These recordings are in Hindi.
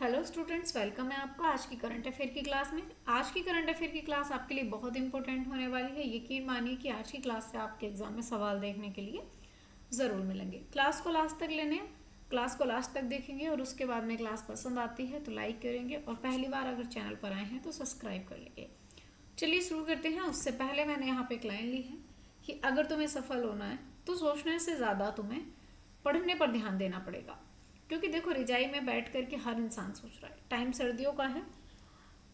हेलो स्टूडेंट्स, वेलकम है आपका आज की करंट अफेयर की क्लास में। आज की करंट अफेयर की क्लास आपके लिए बहुत इंपॉर्टेंट होने वाली है। यकीन मानिए कि आज की क्लास से आपके एग्जाम में सवाल देखने के लिए ज़रूर मिलेंगे। क्लास को लास्ट तक लेने, क्लास को लास्ट तक देखेंगे और उसके बाद में क्लास पसंद आती है तो लाइक करेंगे और पहली बार अगर चैनल पर आए हैं तो सब्सक्राइब कर लेंगे। चलिए शुरू करते हैं। उससे पहले मैंने यहाँ पे एक लाइन ली है कि अगर तुम्हें सफल होना है तो सोचने से ज़्यादा तुम्हें पढ़ने पर ध्यान देना पड़ेगा। क्योंकि देखो, रिजाई में बैठ कर के हर इंसान सोच रहा है, टाइम सर्दियों का है,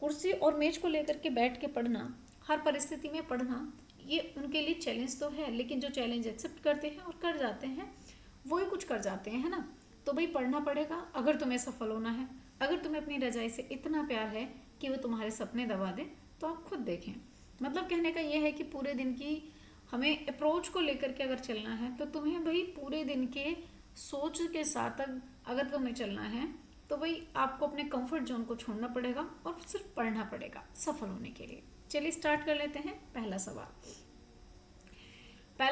कुर्सी और मेज को लेकर के बैठ के पढ़ना, हर परिस्थिति में पढ़ना, ये उनके लिए चैलेंज तो है, लेकिन जो चैलेंज एक्सेप्ट करते हैं और कर जाते हैं वो ही कुछ कर जाते हैं, है ना। तो भाई पढ़ना पड़ेगा अगर तुम्हें सफल होना है। अगर तुम्हें अपनी रजाई से इतना प्यार है कि वो तुम्हारे सपने दबा दे तो आप खुद देखें। मतलब कहने का ये है कि पूरे दिन की हमें अप्रोच को लेकर के अगर चलना है तो तुम्हें भाई पूरे दिन के सोच के साथ अगर तुम्हें चलना है तो भाई आपको अपने कंफर्ट जोन को छोड़ना पड़ेगा और सिर्फ पढ़ना पड़ेगा सफल होने के लिए। चलिए स्टार्ट कर लेते हैं। पहला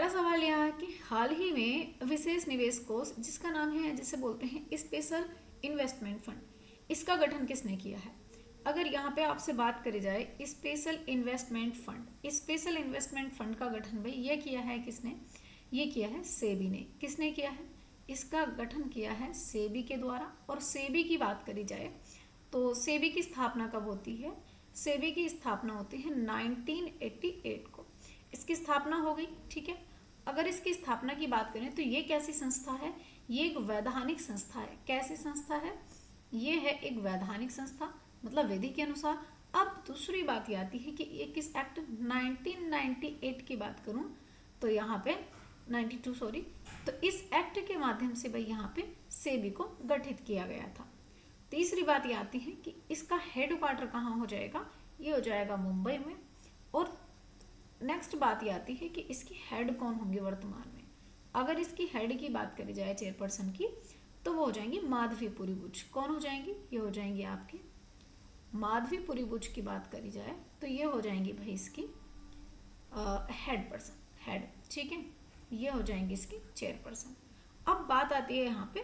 सवाल यह है कि हाल ही में विशेष निवेश कोष, जिसका नाम है, जिसे बोलते हैं स्पेशल इन्वेस्टमेंट फंड, इसका गठन किसने किया है। अगर यहाँ पे आपसे बात करी जाए special investment fund, special investment fund का गठन भाई ये किया है किसने, ये किया है सेबी ने। किसने किया है, इसका गठन किया है सेबी के द्वारा। और सेबी की बात करी जाए तो सेबी की स्थापना कब होती है, सेबी की स्थापना होती है 1988 को, इसकी स्थापना हो गई। ठीक है, अगर इसकी स्थापना की बात करें तो ये कैसी संस्था है, ये एक वैधानिक संस्था है। कैसी संस्था है, ये है एक वैधानिक संस्था, मतलब विधि के अनुसार। अब दूसरी बात ये आती है कि ये किस एक्ट 1998 की बात करूं तो यहाँ पे 92 सॉरी, तो इस एक्ट के माध्यम से भाई यहाँ पे सेबी को गठित किया गया था। तीसरी बात ये आती है कि इसका हेड क्वार्टर कहाँ हो जाएगा, ये हो जाएगा मुंबई में। और नेक्स्ट बात ये आती है कि इसकी हेड कौन होंगे वर्तमान में। अगर इसकी हेड की बात करी जाए चेयरपर्सन की तो वो हो जाएंगी माधवीपुरी बुच। कौन हो जाएंगी, ये हो जाएंगी आपके माधवीपुरी बुच की बात करी जाए तो ये हो जाएंगी भाई इसकी हेड पर्सन, हेड। ठीक है, ये हो जाएंगी इसकी चेयरपर्सन। अब बात आती है यहाँ पे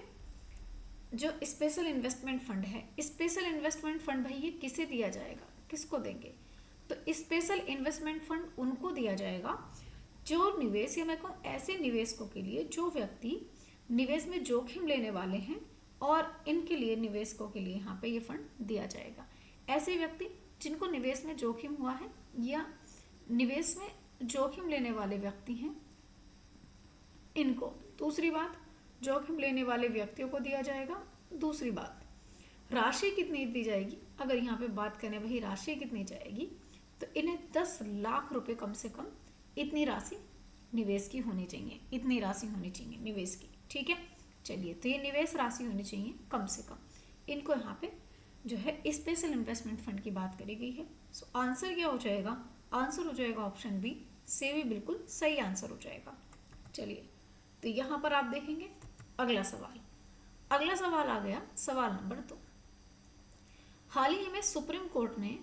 जो स्पेशल इन्वेस्टमेंट फंड है, स्पेशल इन्वेस्टमेंट फंड भाई ये किसे दिया जाएगा, किसको देंगे। तो स्पेशल इन्वेस्टमेंट फंड उनको दिया जाएगा जो निवेश, या मैं कहूँ ऐसे निवेशकों के लिए जो व्यक्ति निवेश में जोखिम लेने वाले हैं, और इनके लिए निवेशकों के लिए यहाँ पे ये फंड दिया जाएगा। ऐसे व्यक्ति जिनको निवेश में जोखिम हुआ है या निवेश में जोखिम लेने वाले व्यक्ति हैं, इनको। दूसरी बात, जोखिम लेने वाले व्यक्तियों को दिया जाएगा। दूसरी बात, राशि कितनी दी जाएगी, अगर यहाँ पे बात करें भाई राशि कितनी जाएगी तो इन्हें 10 लाख रुपए कम से कम इतनी राशि निवेश की होनी चाहिए, इतनी राशि होनी चाहिए निवेश की। ठीक है, चलिए, तो ये निवेश राशि होनी चाहिए कम से कम। इनको यहाँ पे जो है स्पेशल इन्वेस्टमेंट फंड की बात करी गई है। सो आंसर क्या हो जाएगा, आंसर हो जाएगा ऑप्शन बी, से भी बिल्कुल सही आंसर हो जाएगा। चलिए, तो यहाँ पर आप देखेंगे अगला सवाल। अगला सवाल आ गया सवाल नंबर 2। हाल ही में सुप्रीम कोर्ट ने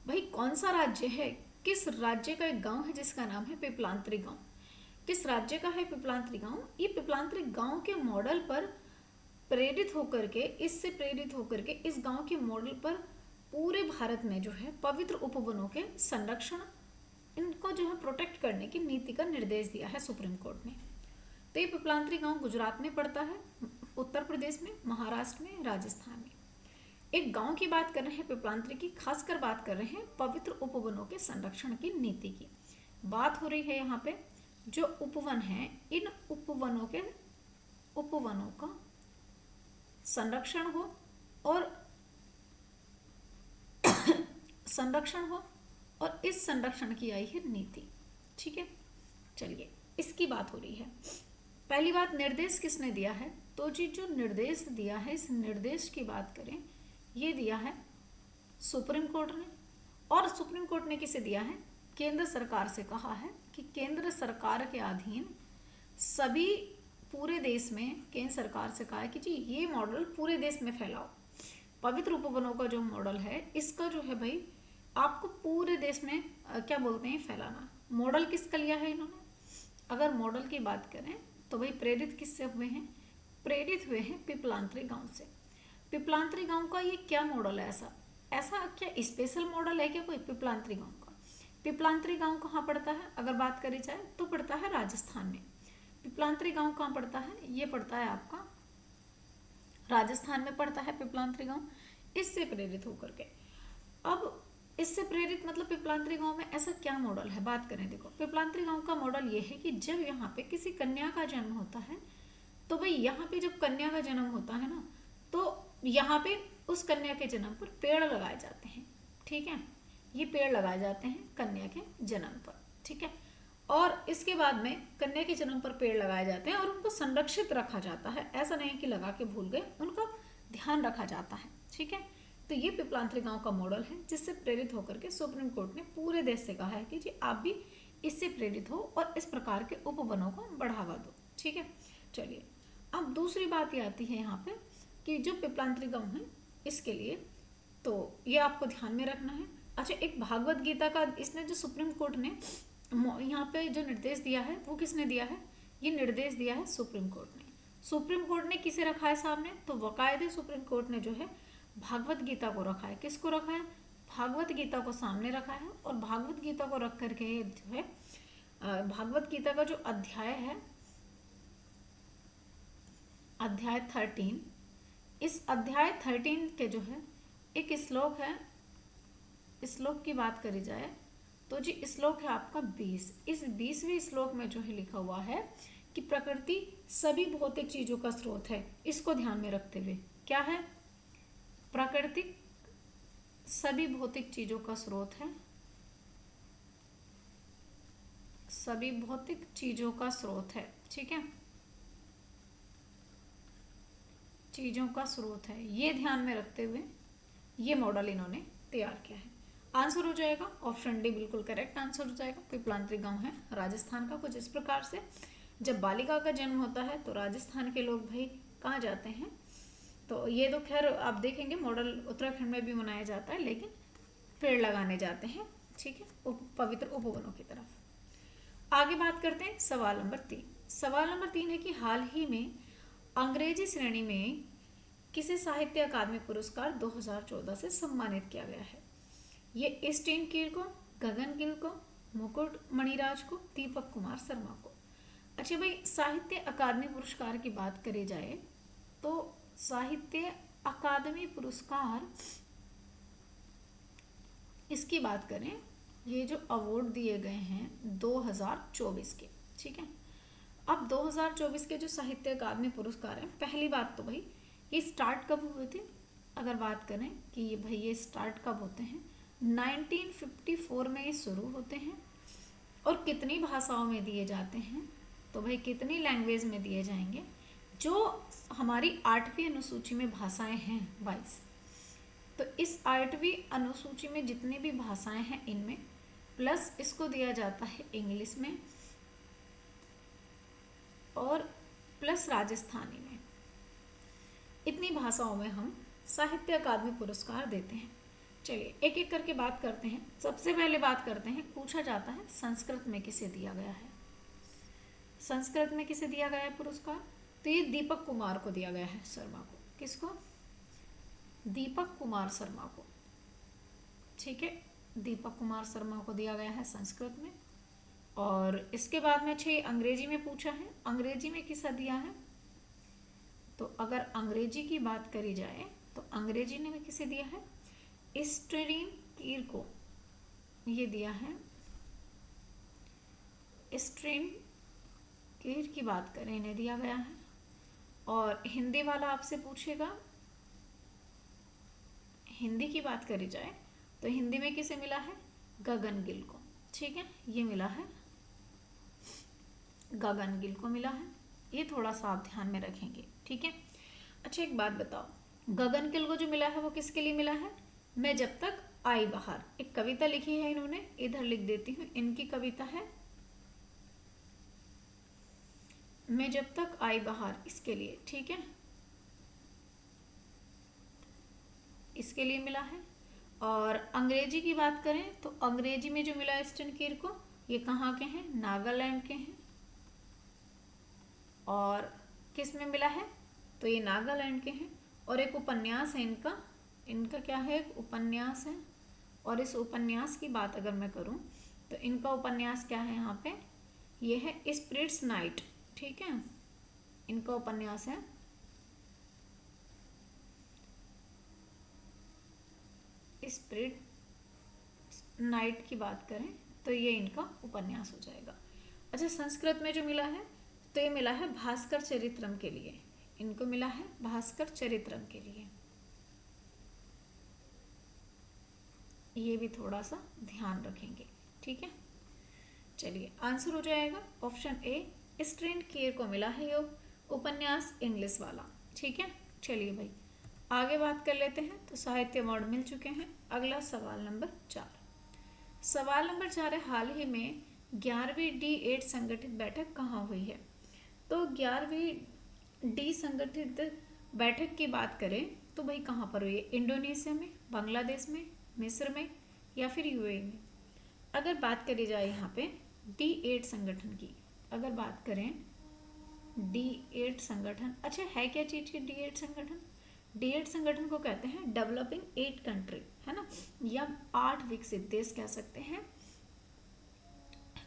भाई कौन सा राज्य है, किस राज्य का एक गांव है जिसका नाम है पिपलांत्री गांव, किस राज्य का है पिपलांत्री गांव। ये पिपलांत्री गांव के मॉडल पर प्रेरित होकर के, इससे प्रेरित होकर के इस गांव के मॉडल पर पूरे भारत में जो है पवित्र उपवनों के संरक्षण, इनको जो है प्रोटेक्ट करने की नीति का निर्देश दिया है सुप्रीम कोर्ट ने। तो ये पिपलांत्री गांव गुजरात में पड़ता है, उत्तर प्रदेश में, महाराष्ट्र में, राजस्थान में। एक गांव की बात कर रहे हैं पिपलांत्री की, खासकर बात कर रहे हैं पवित्र उपवनों के संरक्षण की नीति की। बात हो रही है यहाँ पे जो उपवन है, इन उपवनों का संरक्षण हो और संरक्षण हो और इस संरक्षण की आई है नीति। ठीक है, चलिए इसकी बात हो रही है। पहली बात, निर्देश किसने दिया है, तो जी जो निर्देश दिया है, इस निर्देश की बात करें, ये दिया है सुप्रीम कोर्ट ने। और सुप्रीम कोर्ट ने किसे दिया है, केंद्र सरकार से कहा है कि केंद्र सरकार के अधीन सभी पूरे देश में, केंद्र सरकार से कहा है कि जी ये मॉडल पूरे देश में फैलाओ। पवित्र उपवनों का जो मॉडल है इसका जो है भाई आपको पूरे देश में क्या बोलते हैं, फैलाना। मॉडल किसका लिया है इन्होंने, अगर मॉडल की बात करें तो भाई प्रेरित किससे हुए हैं, प्रेरित हुए हैं पिपलांत्री गांव से। पिपलांतरी गांव का ये क्या मॉडल है? ऐसा ऐसा क्या स्पेशल मॉडल है क्या कोई पिपलांतरी गांव का? पिपलांतरी गांव कहाँ पड़ता है अगर बात करी जाए तो पड़ता है राजस्थान में। पिपलांतरी गांव कहाँ पड़ता है? ये पड़ता है आपका राजस्थान में पड़ता है पिपलांतरी गांव। इससे प्रेरित होकर के, अब इससे प्रेरित मतलब पिपलांतरी गांव में ऐसा क्या मॉडल है? बात करें, देखो पिपलांतरी गांव का मॉडल ये है कि जब यहाँ पे किसी कन्या का जन्म होता है तो भाई यहाँ पे जब कन्या का जन्म होता है ना, तो यहाँ पे उस कन्या के जन्म पर पेड़ लगाए जाते हैं। ठीक है, ये पेड़ लगाए जाते हैं कन्या के जन्म पर। ठीक है, और इसके बाद में कन्या के जन्म पर पेड़ लगाए जाते हैं और उनको संरक्षित रखा जाता है। ऐसा नहीं कि लगा के भूल गए, उनका ध्यान रखा जाता है। ठीक है, तो ये पिपलांतरी गांव का मॉडल है जिससे प्रेरित होकर के सुप्रीम कोर्ट ने पूरे देश से कहा है कि जी आप भी इससे प्रेरित हो और इस प्रकार के उपवनों को बढ़ावा दो। ठीक है, चलिए अब दूसरी बात ये आती है यहाँ पे कि जो पिपलांतरी गांव है इसके लिए तो ये आपको ध्यान में रखना है। अच्छा, एक भागवत गीता का इसने जो सुप्रीम कोर्ट ने यहाँ पे जो निर्देश दिया है वो किसने दिया है? ये निर्देश दिया है सुप्रीम कोर्ट ने। सुप्रीम कोर्ट ने किसे रखा है सामने? तो बाकायदे सुप्रीम कोर्ट ने जो है भागवत गीता को रखा है। किसको रखा है? भागवत गीता को सामने रखा है। और भागवत गीता को रख करके जो है भागवत गीता का जो अध्याय है, अध्याय 13, इस अध्याय 13 के जो है एक श्लोक है, श्लोक की बात करी जाए तो जी श्लोक है आपका 20। इस 20वें श्लोक में जो है लिखा हुआ है कि प्रकृति सभी भौतिक चीजों का स्रोत है। इसको ध्यान में रखते हुए क्या है? प्रकृति सभी भौतिक चीजों का स्रोत है, सभी भौतिक चीजों का स्रोत है। ठीक है, चीजों का स्रोत है, ये ध्यान में रखते हुए ये मॉडल इन्होंने तैयार किया है। आंसर हो जाएगा ऑप्शन डी, बिल्कुल करेक्ट आंसर हो जाएगा। पिपलांतरी गांव है राजस्थान का। कुछ इस प्रकार से जब बालिका का जन्म होता है तो राजस्थान के लोग भाई कहाँ जाते हैं? तो ये तो खैर आप देखेंगे मॉडल उत्तराखंड में भी मनाया जाता है, लेकिन पेड़ लगाने जाते हैं। ठीक है, पवित्र उपवनों की तरफ। आगे बात करते हैं सवाल नंबर 3। सवाल नंबर 3 है कि हाल ही में अंग्रेजी श्रेणी में किसे साहित्य अकादमी पुरस्कार 2014 से सम्मानित किया गया है? ये स्टीन कीर को, गगन गिल को, मुकुट मणिराज को, दीपक कुमार शर्मा को। अच्छा भाई, साहित्य अकादमी पुरस्कार की बात करी जाए तो साहित्य अकादमी पुरस्कार इसकी बात करें, ये जो अवार्ड दिए गए हैं 2024 के। ठीक है, अब 2024 के जो साहित्य अकादमी पुरस्कार हैं, पहली बात तो भाई ये स्टार्ट कब हुए थे? अगर बात करें कि ये भाई ये स्टार्ट कब होते हैं, 1954 में ये शुरू होते हैं। और कितनी भाषाओं में दिए जाते हैं? तो भाई कितनी लैंग्वेज में दिए जाएंगे? जो हमारी 8वीं अनुसूची में भाषाएं हैं 22, तो इस 8वीं अनुसूची में जितनी भी भाषाएं हैं इनमें प्लस इसको दिया जाता है इंग्लिश में और प्लस राजस्थानी में। इतनी भाषाओं में हम साहित्य अकादमी पुरस्कार देते हैं। चलिए एक एक करके बात करते हैं। सबसे पहले बात करते हैं, पूछा जाता है संस्कृत में किसे दिया गया है? संस्कृत में किसे दिया गया है पुरस्कार? तो ये दीपक कुमार को दिया गया है, शर्मा को। किसको? दीपक कुमार शर्मा को। ठीक है, दीपक कुमार शर्मा को दिया गया है संस्कृत में। और इसके बाद में अच्छे अंग्रेजी में पूछा है, अंग्रेजी में किसा दिया है? तो अगर अंग्रेजी की बात करी जाए तो अंग्रेजी ने में किसे दिया है? स्टीन कीर को ये दिया है। स्टीन कीर की बात करें, इन्हें दिया गया है। और हिंदी वाला आपसे पूछेगा, हिंदी की बात करी जाए तो हिंदी में किसे मिला है? गगन गिल को। ठीक है, ये मिला है गगन गिल को मिला है। ये थोड़ा सा आप ध्यान में रखेंगे। ठीक है, अच्छा एक बात बताओ, गगन गिल को जो मिला है वो किसके लिए मिला है? मैं जब तक आई बाहर, एक कविता लिखी है इन्होंने, इधर लिख देती हूँ, इनकी कविता है मैं जब तक आई बाहर, इसके लिए। ठीक है, इसके लिए मिला है। और अंग्रेजी की बात करें तो अंग्रेजी में जो मिला है स्टीन कीर को, ये कहाँ के हैं? नागालैंड के हैं। और किस में मिला है? तो ये नागालैंड के हैं। और एक उपन्यास है इनका। इनका क्या है, एक उपन्यास है। और इस उपन्यास की बात अगर मैं करूं तो इनका उपन्यास क्या है यहाँ पे, ये है स्पिरिट्स नाइट। ठीक है, इनका उपन्यास है स्पिरिट नाइट की बात करें तो ये इनका उपन्यास हो जाएगा। अच्छा, संस्कृत में जो मिला है तो ये मिला है भास्कर चरित्रम के लिए। इनको मिला है भास्कर चरित्रम के लिए, ये भी थोड़ा सा ध्यान रखेंगे। ठीक है, चलिए आंसर हो जाएगा ऑप्शन ए, स्ट्रेंड केयर को मिला है ये उपन्यास इंग्लिश वाला। ठीक है, चलिए भाई आगे बात कर लेते हैं। तो साहित्य अवार्ड मिल चुके हैं। अगला सवाल नंबर 4। सवाल नंबर 4 है, हाल ही में 11वीं D8 संगठित बैठक कहाँ हुई है। तो 11वीं डी संगठित बैठक की बात करें तो भाई कहाँ पर हुई है, इंडोनेशिया में, बांग्लादेश में, मिस्र में या फिर यूएई में। अगर बात करी जाए यहाँ पे D8 संगठन की, अगर बात करें D8 संगठन, अच्छा है क्या चीज की D8 संगठन। D8 संगठन को कहते हैं डेवलपिंग 8 कंट्री, है ना, या 8 विकसित देश कह सकते हैं।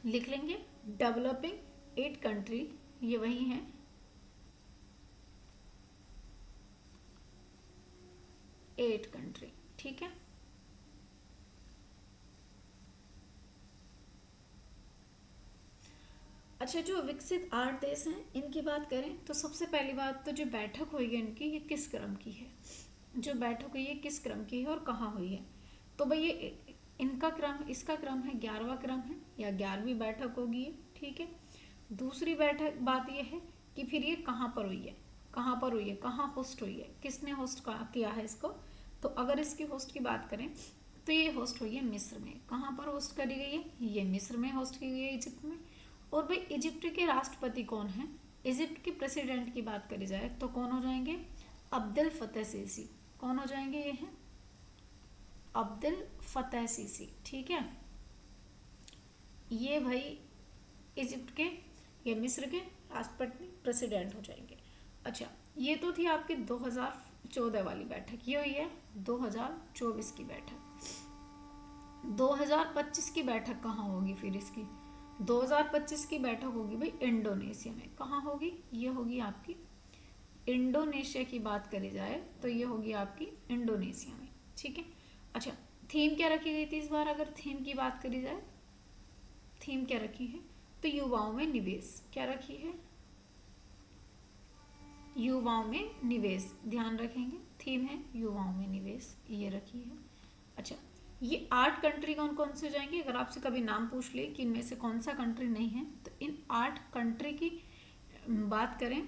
लिख लेंगे डेवलपिंग 8 कंट्री, ये वही है 8 कंट्री। ठीक है, अच्छा जो विकसित 8 देश हैं इनकी बात करें तो सबसे पहली बात तो जो बैठक हुई है इनकी, ये किस क्रम की है, जो बैठक हुई है किस क्रम की है और कहाँ हुई है। तो भाई ये इनका क्रम, इसका क्रम है 11वां क्रम है या 11वीं बैठक होगी ये। ठीक है, दूसरी बैठक बात ये है कि फिर ये कहाँ पर हुई है, कहाँ पर हुई है, कहाँ होस्ट हुई है, किसने होस्ट किया है इसको। तो अगर इसकी होस्ट की बात करें तो ये होस्ट हुई है मिस्र में। कहाँ पर होस्ट करी गई है, ये मिस्र में होस्ट की गई है, इजिप्ट में। और भाई इजिप्ट के राष्ट्रपति कौन है, इजिप्ट के प्रेसिडेंट की बात करी जाए तो कौन हो जाएंगे, अब्दुल फतेह सीसी। कौन हो जाएंगे, ये हैं अब्दुल फतेह सीसी। ठीक है, ये भाई इजिप्ट के या मिस्र के राष्ट्रपति प्रेसिडेंट हो जाएंगे। अच्छा, ये तो थी आपकी 2014 वाली बैठक, ये हुई है 2024 की बैठक। 2025 की बैठक कहाँ होगी फिर इसकी, 2025 की बैठक होगी भाई इंडोनेशिया में। कहाँ होगी, ये होगी आपकी इंडोनेशिया की बात करी जाए तो ये होगी आपकी इंडोनेशिया में। ठीक है, अच्छा थीम क्या रखी गई थी इस बार, अगर थीम की बात करी जाए, थीम क्या रखी है तो युवाओं में निवेश। क्या रखी है, युवाओं में निवेश, ध्यान रखेंगे थीम है युवाओं में निवेश, ये रखी है। अच्छा, ये 8 कंट्री कौन कौन से हो जाएंगे, अगर आपसे कभी नाम पूछ ले कि इनमें से कौन सा कंट्री नहीं है तो इन 8 कंट्री की बात करें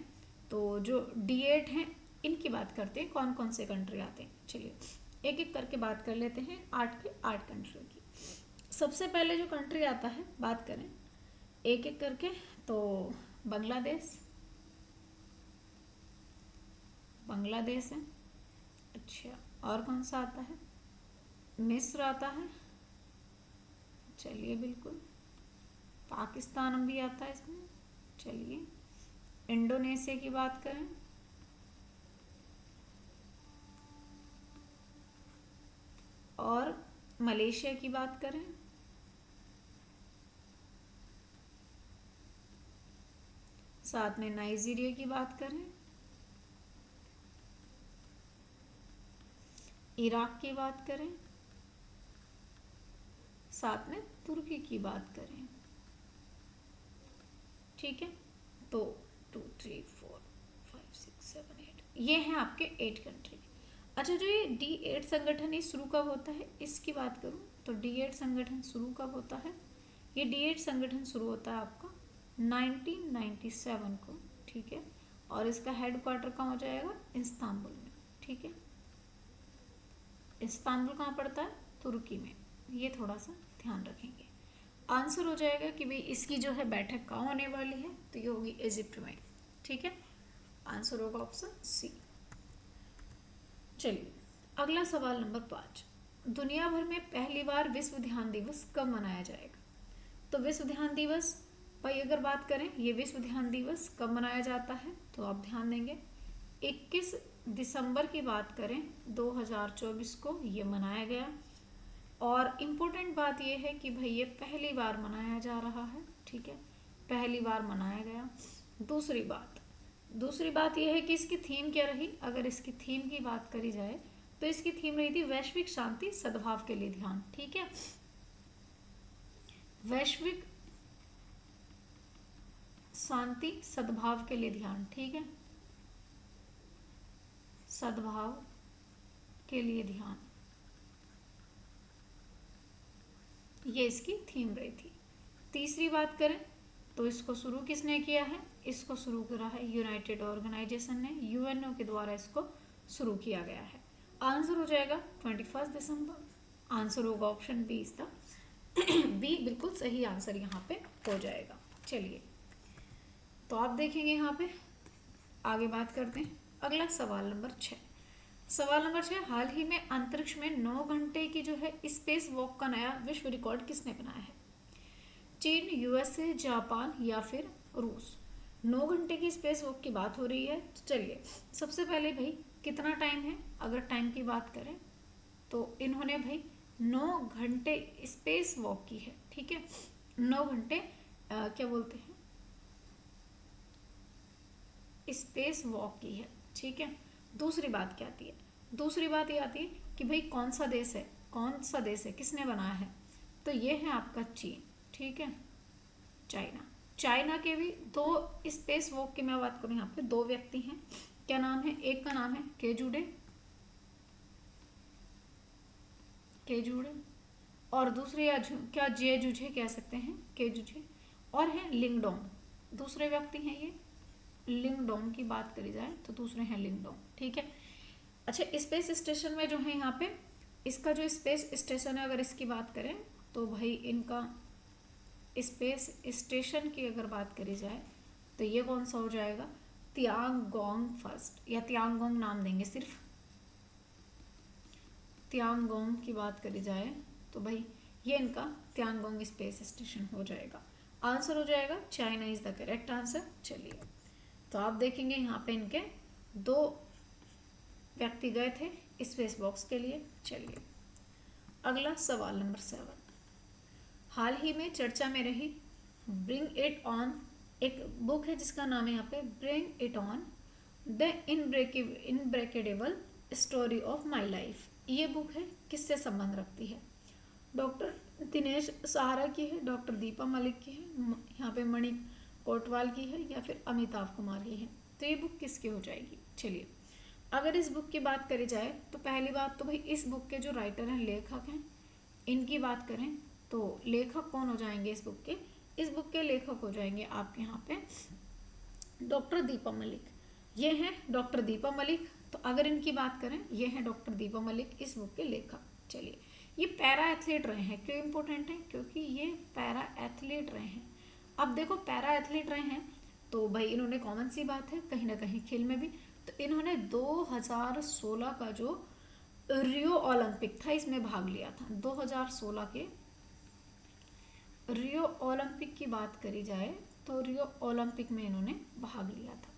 तो जो D8 हैं इनकी बात करते हैं कौन कौन से कंट्री आते हैं। चलिए एक एक करके बात कर लेते हैं 8 के 8 कंट्रियों की। सबसे पहले जो कंट्री आता है बात करें एक एक करके तो बांग्लादेश, बांग्लादेश है। अच्छा, और कौन सा आता है, मिस्र आता है। चलिए बिल्कुल, पाकिस्तान भी आता है इसमें। चलिए, इंडोनेशिया की बात करें और मलेशिया की बात करें, साथ में नाइजीरिया की बात करें, इराक की बात करें, साथ में तुर्की की बात करें। ठीक है, तो 2 3 4 5 6 7 8 ये हैं आपके 8 कंट्री। अच्छा, जो ये D8 संगठन ये शुरू कब होता है इसकी बात करूं तो D8 संगठन शुरू कब होता है, ये D8 संगठन शुरू होता है आपका 1997 को। ठीक है, और इसका हेडक्वार्टर कहाँ हो जाएगा, इस्तांबुल में। ठीक है, इस्तांबुल कहाँ पड़ता है, तुर्की में। ये थोड़ा सा ध्यान रखेंगे। आंसर हो जाएगा कि भाई इसकी जो है बैठक कहाँ होने वाली है तो ये होगी इजिप्ट में। ठीक है, आंसर होगा ऑप्शन सी। चलिए अगला सवाल नंबर 5, दुनिया भर में पहली बार विश्व ध्यान दिवस कब मनाया जाएगा। तो विश्व ध्यान दिवस भाई अगर बात करें ये विश्व ध्यान दिवस कब मनाया जाता है तो आप ध्यान देंगे 21 दिसंबर की बात करें 2024 को ये मनाया गया। और इम्पोर्टेंट बात ये है कि भाई ये पहली बार मनाया जा रहा है, ठीक है, पहली बार मनाया गया। दूसरी बात यह है कि इसकी थीम क्या रही। अगर इसकी थीम की बात करी जाए तो इसकी थीम रही थी वैश्विक शांति सद्भाव के लिए ध्यान, ठीक है, वैश्विक शांति सद्भाव के लिए ध्यान, ठीक है, सद्भाव के लिए ध्यान, ये इसकी थीम रही थी। तीसरी बात करें तो इसको शुरू किसने किया है, इसको शुरू करा है यूनाइटेड ऑर्गेनाइजेशन ने, यूएनओ के द्वारा इसको शुरू किया गया है। आंसर हो जाएगा 21 दिसंबर, आंसर होगा option B is the B बिल्कुल सही आंसर यहाँ पे हो जाएगा। चलिए तो आप देखेंगे यहाँ पे आगे बात करते हैं। अगला सवाल नंबर 6। सवाल नंबर 6, हाल ही में अंतरिक्ष में 9 घंटे की जो है स्पेस वॉक का नया विश्व रिकॉर्ड किसने बनाया है। चीन, यूएसए, जापान या फिर रूस। 9 घंटे की स्पेस वॉक की बात हो रही है। तो चलिए सबसे पहले भाई कितना टाइम है, अगर टाइम की बात करें तो इन्होंने भाई 9 घंटे स्पेस वॉक की है, ठीक है, 9 घंटे क्या बोलते हैं स्पेस वॉक की है, ठीक है। दूसरी बात क्या आती है, दूसरी बात ये आती है कि भाई कौन सा देश है, कौन सा देश है, किसने बनाया है, तो ये है आपका चीन, ठीक है, चाइना। चाइना के भी 2 स्पेस वॉक की मैं बात करूँ यहाँ पे 2 व्यक्ति हैं, क्या नाम है, एक का नाम है केजुडे और दूसरे क्या जे जुझे कह सकते हैं, केजुझे, और है लिंगडोंग, दूसरे व्यक्ति हैं ये लिंगडोंग की बात करी जाए तो दूसरे हैं लिंगडोंग, ठीक है। अच्छा स्पेस स्टेशन में जो है यहाँ पे इसका जो स्पेस स्टेशन है अगर इसकी बात करें तो भाई इनका स्पेस स्टेशन की अगर बात करी जाए तो ये कौन सा हो जाएगा, तियांगोंग फर्स्ट, या तियांगोंग नाम देंगे सिर्फ, तियांगोंग की बात करी जाए तो भाई ये इनका तियांगोंग स्पेस स्टेशन हो जाएगा। आंसर हो जाएगा China is the correct answer. चलिए तो आप देखेंगे यहाँ पे इनके 2 व्यक्ति गए थे स्पेस बॉक्स के लिए। चलिए अगला सवाल नंबर 7, हाल ही में चर्चा में रही ब्रिंग इट ऑन, एक बुक है जिसका नाम है यहाँ पे bring it on the unbreakable story of my life. ये बुक है किससे संबंध रखती है, डॉक्टर दिनेश सहारा की है, डॉक्टर दीपा मलिक की है, यहाँ पे मणि कोटवाल की है या फिर अमिताभ कुमार की है, तो ये बुक किसकी हो जाएगी। चलिए अगर इस बुक की बात करी जाए तो पहली बात तो भाई इस बुक के जो राइटर हैं, लेखक हैं, इनकी बात करें तो लेखक कौन हो जाएंगे इस बुक के, इस बुक के लेखक हो जाएंगे आपके यहाँ पे डॉक्टर दीपा मलिक, ये हैं डॉक्टर दीपा मलिक। तो अगर इनकी बात करें ये हैं डॉक्टर दीपा मलिक इस बुक के लेखक। चलिए ये पैरा एथलीट रहे हैं, क्यों इंपॉर्टेंट है, क्योंकि ये पैरा एथलीट रहे हैं। अब देखो पैरा एथलीट रहे हैं तो भाई इन्होंने कॉमन सी बात है कहीं ना कहीं खेल में भी, तो इन्होंने 2016 का जो रियो ओलंपिक था इसमें भाग लिया था। 2016 के रियो ओलंपिक की बात करी जाए तो रियो ओलंपिक में इन्होंने भाग लिया था।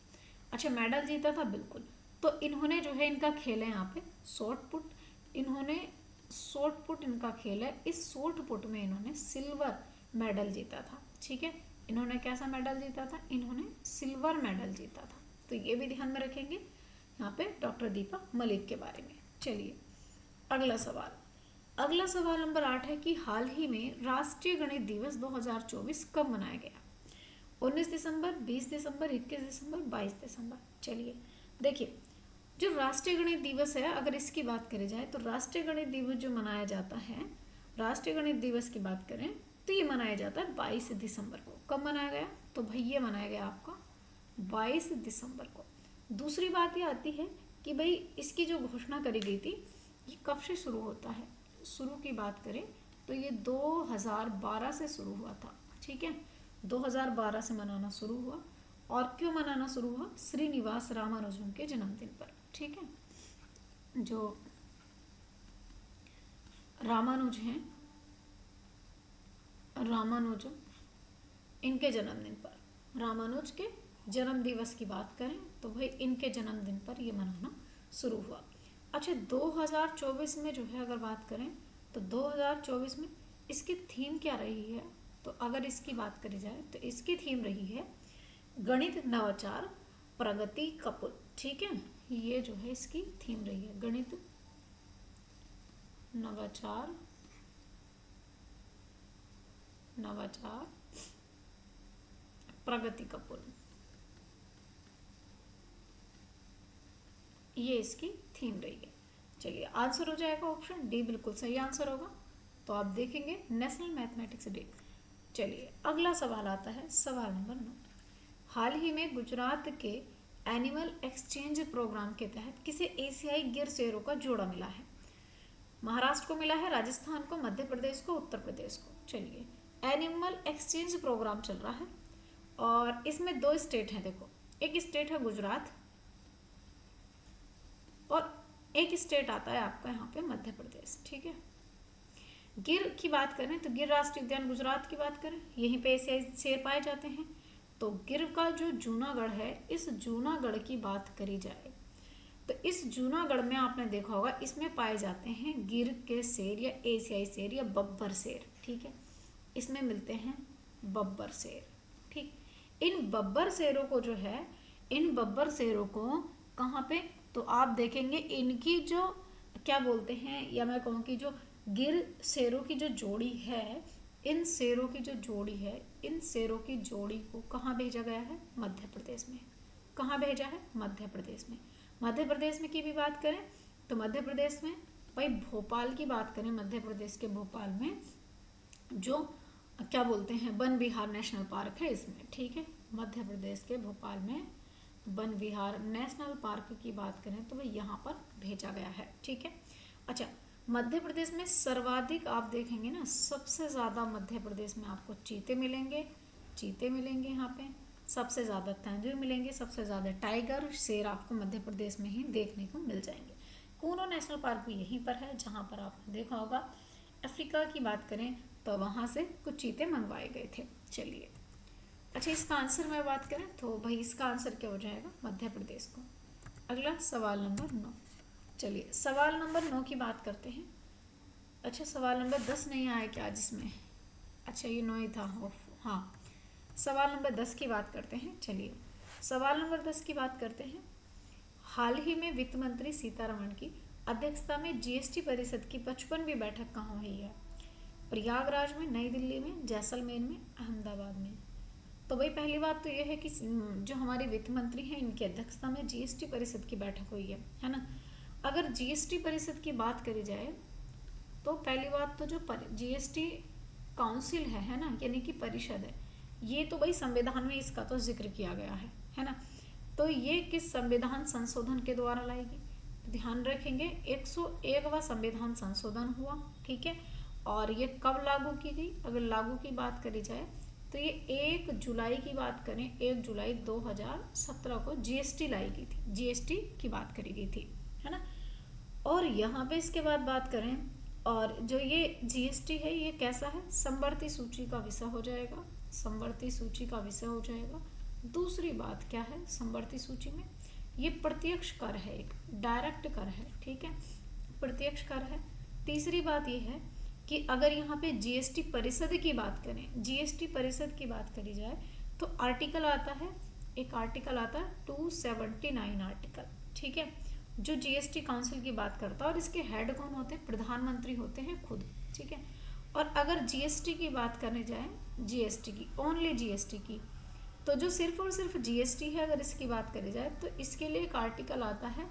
अच्छा मेडल जीता था बिल्कुल। तो इन्होंने जो है इनका खेल है यहाँ पे शॉर्ट पुट, इन्होंने शॉर्ट पुट इनका खेल है, इस शॉर्ट पुट में इन्होंने सिल्वर मेडल जीता था, ठीक है। इन्होंने कैसा मेडल जीता था, इन्होंने सिल्वर मेडल जीता था। तो ये भी ध्यान में रखेंगे यहाँ पे डॉक्टर दीपा मलिक के बारे में। चलिए अगला सवाल नंबर 8 है कि हाल ही में राष्ट्रीय गणित दिवस 2024 कब मनाया गया। 19 दिसंबर, 20 दिसंबर, 21 दिसंबर, 22 दिसंबर। चलिए देखिए जो राष्ट्रीय गणित दिवस है अगर इसकी बात करी जाए तो राष्ट्रीय गणित दिवस जो मनाया जाता है, राष्ट्रीय गणित दिवस की बात करें तो ये मनाया जाता है 22 दिसंबर को। कब मनाया गया, तो भाई ये मनाया गया आपका 22 दिसंबर को। दूसरी बात ये आती है कि भाई इसकी जो घोषणा करी गई थी ये कब से शुरू होता है, शुरू की बात करें तो ये 2012 से शुरू हुआ था, ठीक है, 2012 से मनाना शुरू हुआ। और क्यों मनाना शुरू हुआ, श्रीनिवास रामानुजन के जन्मदिन पर, ठीक है। जो रामानुज हैं, रामानुजन, इनके जन्मदिन पर, रामानुज के जन्म दिवस की बात करें तो भाई इनके जन्मदिन पर ये मनाना शुरू हुआ। अच्छा 2024 में जो है अगर बात करें तो 2024 में इसकी थीम क्या रही है, तो अगर इसकी बात करी जाए तो इसकी थीम रही है गणित नवाचार प्रगति का पुल। ठीक है, ये जो है इसकी थीम रही है गणित नवाचार प्रगति का पुल, ये इसकी थीम रही है। चलिए आंसर हो जाएगा ऑप्शन डी, बिल्कुल सही आंसर होगा। तो आप देखेंगे नेशनल मैथमेटिक्स डे। चलिए अगला सवाल आता है सवाल नंबर 9। हाल ही में गुजरात के एनिमल एक्सचेंज प्रोग्राम के तहत किसे एशियाई गिर शेरों का जोड़ा मिला है? महाराष्ट्र को मिला है, राजस्थान को, मध्य प्रदेश को, उत्तर प्रदेश को। चलिए एनिमल एक्सचेंज प्रोग्राम चल रहा है और इसमें 2 स्टेट हैं। देखो एक स्टेट है गुजरात और एक स्टेट आता है आपका यहाँ पे मध्य प्रदेश। ठीक है, गिर की बात करें तो गिर राष्ट्रीय उद्यान गुजरात की बात करें, यहीं पे एशियाई शेर पाए जाते हैं। तो गिर का जो जूनागढ़ है, इस जूनागढ़ की बात करी जाए तो इस जूनागढ़ में आपने देखा होगा इसमें पाए जाते हैं गिर के शेर या एशियाई शेर या बब्बर शेर। ठीक है, इसमें मिलते हैं बब्बर शेर। ठीक, इन बब्बर शेरों को जो है, इन बब्बर शेरों को कहाँ पे, तो आप देखेंगे इनकी जो क्या बोलते हैं, या मैं कहूँ कि जो गिर शेरों की जो जोड़ी है, इन शेरों की जो जोड़ी है, इन शेरों की जोड़ी को कहाँ भेजा गया है? मध्य प्रदेश में। कहाँ भेजा है? मध्य प्रदेश में। मध्य प्रदेश में की भी बात करें तो मध्य प्रदेश में भाई भोपाल की बात करें, मध्य प्रदेश के भोपाल में जो क्या बोलते हैं वन विहार नेशनल पार्क है इसमें। ठीक है, मध्य प्रदेश के भोपाल में वन विहार नेशनल पार्क की बात करें तो भाई यहाँ पर भेजा गया है। ठीक है, अच्छा मध्य प्रदेश में सर्वाधिक आप देखेंगे ना, सबसे ज़्यादा मध्य प्रदेश में आपको चीते मिलेंगे, यहाँ पे सबसे ज़्यादा तेंदुए मिलेंगे, सबसे ज़्यादा टाइगर शेर आपको मध्य प्रदेश में ही देखने को मिल जाएंगे। कूनो नेशनल पार्क भी यहीं पर है, जहाँ पर आपने देखा होगा अफ्रीका की बात करें तो वहाँ से कुछ चीते मंगवाए गए थे। चलिए अच्छा इसका आंसर मैं बात करें तो भाई इसका आंसर क्या हो जाएगा? मध्य प्रदेश को। अगला सवाल नंबर 9। चलिए सवाल नंबर 9 की बात करते हैं। अच्छा सवाल नंबर 10 नहीं आया क्या आज इसमें? अच्छा ये 9 ही था। हाँ, सवाल नंबर 10 की बात करते हैं। चलिए सवाल नंबर 10 की बात करते हैं। हाल ही में वित्त मंत्री सीतारमण की अध्यक्षता में जीएसटी परिषद की 55वीं बैठक कहाँ हुई है? प्रयागराज में, नई दिल्ली में, जैसलमेर में, अहमदाबाद में। तो भाई पहली बात तो यह है कि जो हमारे वित्त मंत्री हैं इनकी अध्यक्षता में जीएसटी परिषद की बैठक हुई है ना। अगर जीएसटी परिषद की बात करी जाए तो पहली बात तो जो जीएसटी काउंसिल है ना, यानी कि परिषद है, ये तो भाई संविधान में इसका तो जिक्र किया गया है ना। तो ये किस संविधान संशोधन के द्वारा लाएगी? तो ध्यान रखेंगे 101वां संविधान संशोधन हुआ। ठीक है, और ये कब लागू की गई? अगर लागू की बात करी जाए तो ये 1 जुलाई की बात करें, 1 जुलाई 2017 को जीएसटी लाई गई थी, जीएसटी की बात करी गई थी, है ना। और यहाँ पे इसके बाद बात करें, और जो ये जीएसटी है ये कैसा है? समवर्ती सूची का विषय हो जाएगा, समवर्ती सूची का विषय हो जाएगा। दूसरी बात क्या है समवर्ती सूची में? ये प्रत्यक्ष कर है, एक डायरेक्ट कर है। ठीक है, प्रत्यक्ष कर है। तीसरी बात ये है कि अगर यहाँ पे जीएसटी परिषद की बात करें, जीएसटी परिषद की बात करी जाए तो आर्टिकल आता है, एक आर्टिकल आता है 279 आर्टिकल। ठीक है, जो जीएसटी काउंसिल की बात करता है, और इसके हेड कौन होते हैं? प्रधानमंत्री होते हैं खुद। ठीक है, और अगर जीएसटी की बात करने जाए, जीएसटी की, ओनली जीएसटी की, तो जो सिर्फ और सिर्फ जीएसटी है अगर इसकी बात करी जाए तो इसके लिए एक आर्टिकल आता है,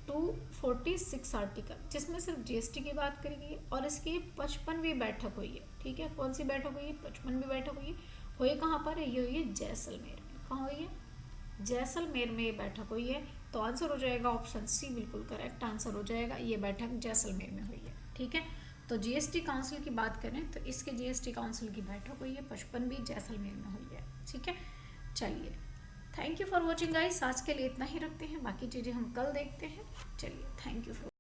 246 आर्टिकल, जिसमें सिर्फ जीएसटी की बात करी गई है। और इसकी 55वीं बैठक हुई है। ठीक है, कौन सी बैठक हुई है? 55वीं बैठक हुई है। हुई कहाँ पर है? ये हुई है जैसलमेर में। कहाँ हुई है? जैसलमेर में ये बैठक हुई है। तो आंसर हो जाएगा ऑप्शन सी, बिल्कुल करेक्ट आंसर हो जाएगा। ये बैठक जैसलमेर में हुई है। ठीक है, तो जीएसटी काउंसिल की बात करें तो इसके जीएसटी काउंसिल की बैठक हुई है 55वीं, जैसलमेर में हुई है। ठीक है, चलिए thank you for watching guys. आज के लिए इतना ही रखते हैं, बाकी चीज़ें हम कल देखते हैं। चलिए थैंक यू फॉर